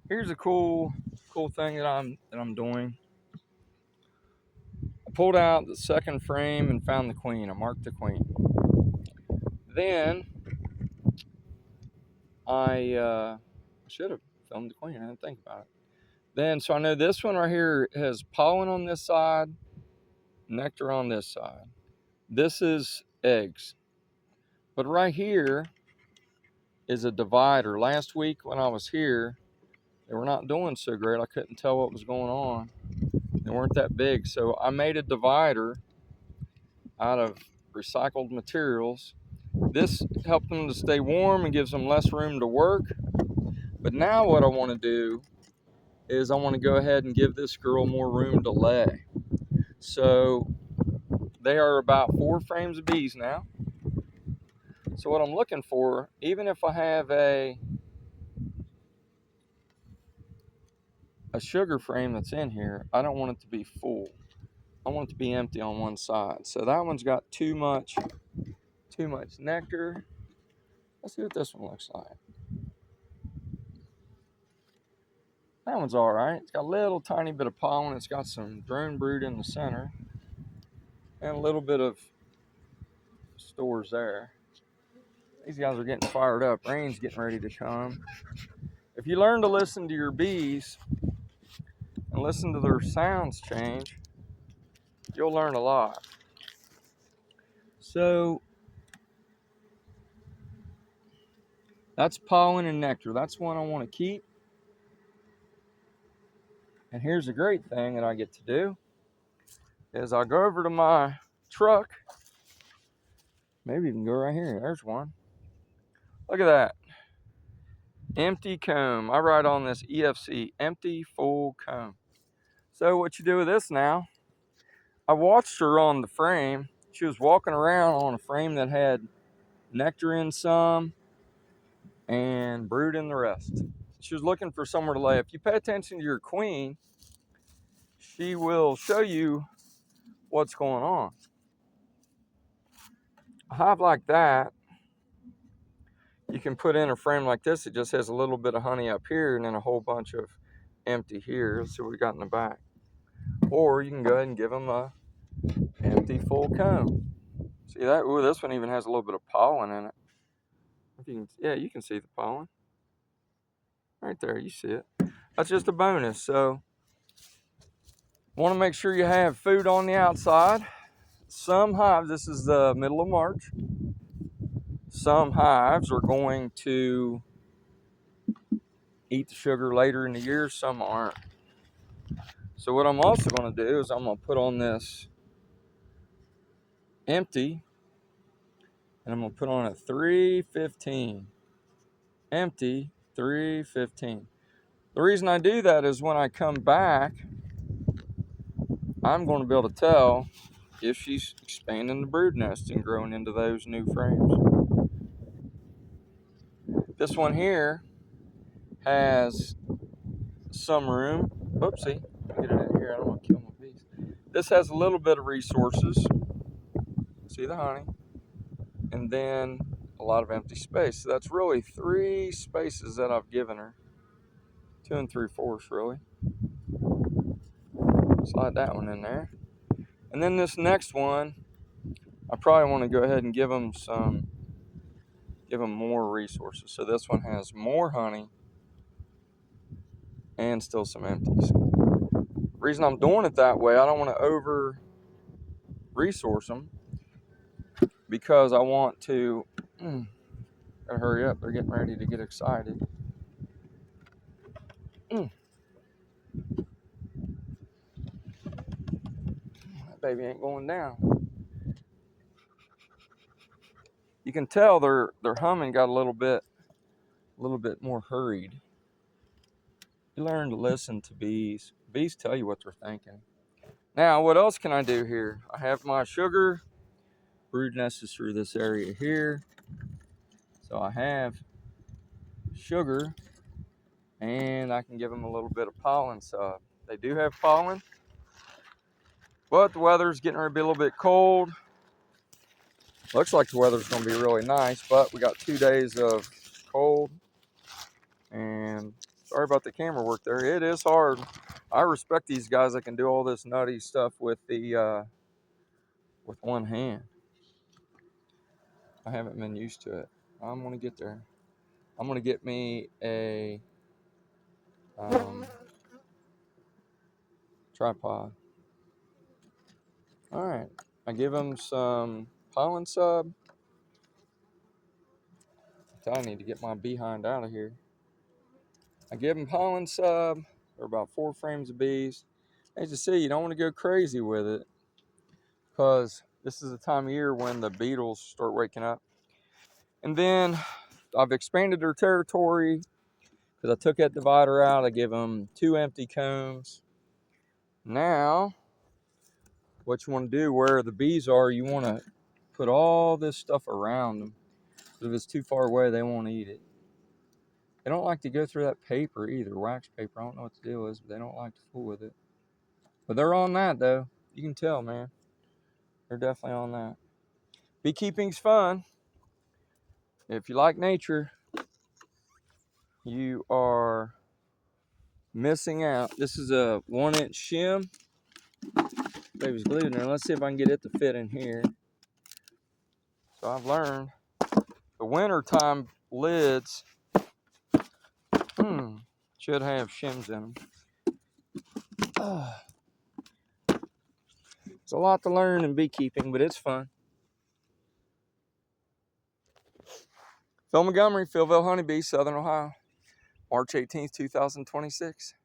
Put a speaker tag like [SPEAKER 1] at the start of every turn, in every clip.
[SPEAKER 1] Here's a cool thing that I'm doing. I pulled out the second frame and found the queen. I marked the queen. Then I should have filmed the queen. I didn't think about it. Then so I know this one right here has pollen on this side, nectar on this side. This is eggs. But right here is a divider. Last week when I was here, they were not doing so great. I couldn't tell what was going on. They weren't that big. So I made a divider out of recycled materials. This helped them to stay warm and gives them less room to work. But now what I want to do is I want to go ahead and give this girl more room to lay. So they are about 4 frames of bees now. So what I'm looking for, even if I have a sugar frame that's in here, I don't want it to be full. I want it to be empty on one side. So that one's got too much nectar. Let's see what this one looks like. That one's all right. It's got a little tiny bit of pollen. It's got some drone brood in the center and a little bit of stores there. These guys are getting fired up. Rain's getting ready to come. If you learn to listen to your bees and listen to their sounds change, you'll learn a lot. So that's pollen and nectar. That's one I want to keep. And here's the great thing that I get to do is I'll go over to my truck. Maybe you can go right here. There's one. Look at that. Empty comb. I write on this EFC, empty full comb. So what you do with this now, I watched her on the frame. She was walking around on a frame that had nectar in some and brood in the rest. She was looking for somewhere to lay. If you pay attention to your queen, she will show you what's going on. A hive like that, you can put in a frame like this. It just has a little bit of honey up here and then a whole bunch of empty here. Let's see what we got in the back. Or you can go ahead and give them a empty full comb. See that? Ooh, this one even has a little bit of pollen in it. If you can, yeah, you can see the pollen. Right there, you see it. That's just a bonus. So, want to make sure you have food on the outside. Some hives, this is the middle of March. Some hives are going to eat the sugar later in the year, some aren't. So what I'm also going to do is I'm going to put on this empty, and I'm going to put on a 315. Empty 315. The reason I do that is when I come back, I'm going to be able to tell if she's expanding the brood nest and growing into those new frames. This one here has some room. Oopsie, get it in here. I don't want to kill my bees. This has a little bit of resources. See the honey, and then a lot of empty space. So that's really 3 spaces that I've given her. 2 3/4 really. Slide that one in there. And then this next one, I probably want to go ahead and give them more resources. So this one has more honey and still some empties. The reason I'm doing it that way, I don't want to over resource them because I want to gotta hurry up. They're getting ready to get excited. That baby ain't going down. You can tell their humming got a little bit more hurried. You learn to listen to bees. Bees tell you what they're thinking. Now, what else can I do here? I have my sugar. Brood nest is through this area here. So I have sugar, and I can give them a little bit of pollen. So they do have pollen, but the weather's getting ready to be a little bit cold. Looks like the weather's going to be really nice, but we got 2 days of cold, and Sorry about the camera work there. It is hard. I respect these guys that can do all this nutty stuff with the with one hand. I haven't been used to it. I'm gonna get there. I'm gonna get me a tripod. All right. I give them some pollen sub. I need to get my behind out of here. I give them pollen sub. They're about 4 frames of bees. As you see, you don't want to go crazy with it because this is the time of year when the beetles start waking up. And then I've expanded their territory because I took that divider out. I give them 2 empty combs. Now, what you want to do where the bees are, you want to put all this stuff around them. If it's too far away, they won't eat it. They don't like to go through that paper either, wax paper. I don't know what the deal is, but they don't like to fool with it. But they're on that, though. You can tell, man. They're definitely on that. Beekeeping's fun. If you like nature, you are missing out. This is a 1-inch shim. Baby's glued in there. Let's see if I can get it to fit in here. So I've learned the wintertime lids should have shims in them. It's a lot to learn in beekeeping, but it's fun. Phil Montgomery, Philville Honeybee, Southern Ohio, March 18th, 2026.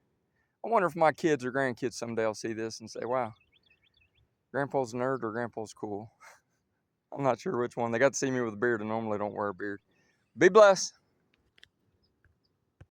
[SPEAKER 1] I wonder if my kids or grandkids someday will see this and say, wow, Grandpa's a nerd or Grandpa's cool. I'm not sure which one. They got to see me with a beard and normally don't wear a beard. Be blessed.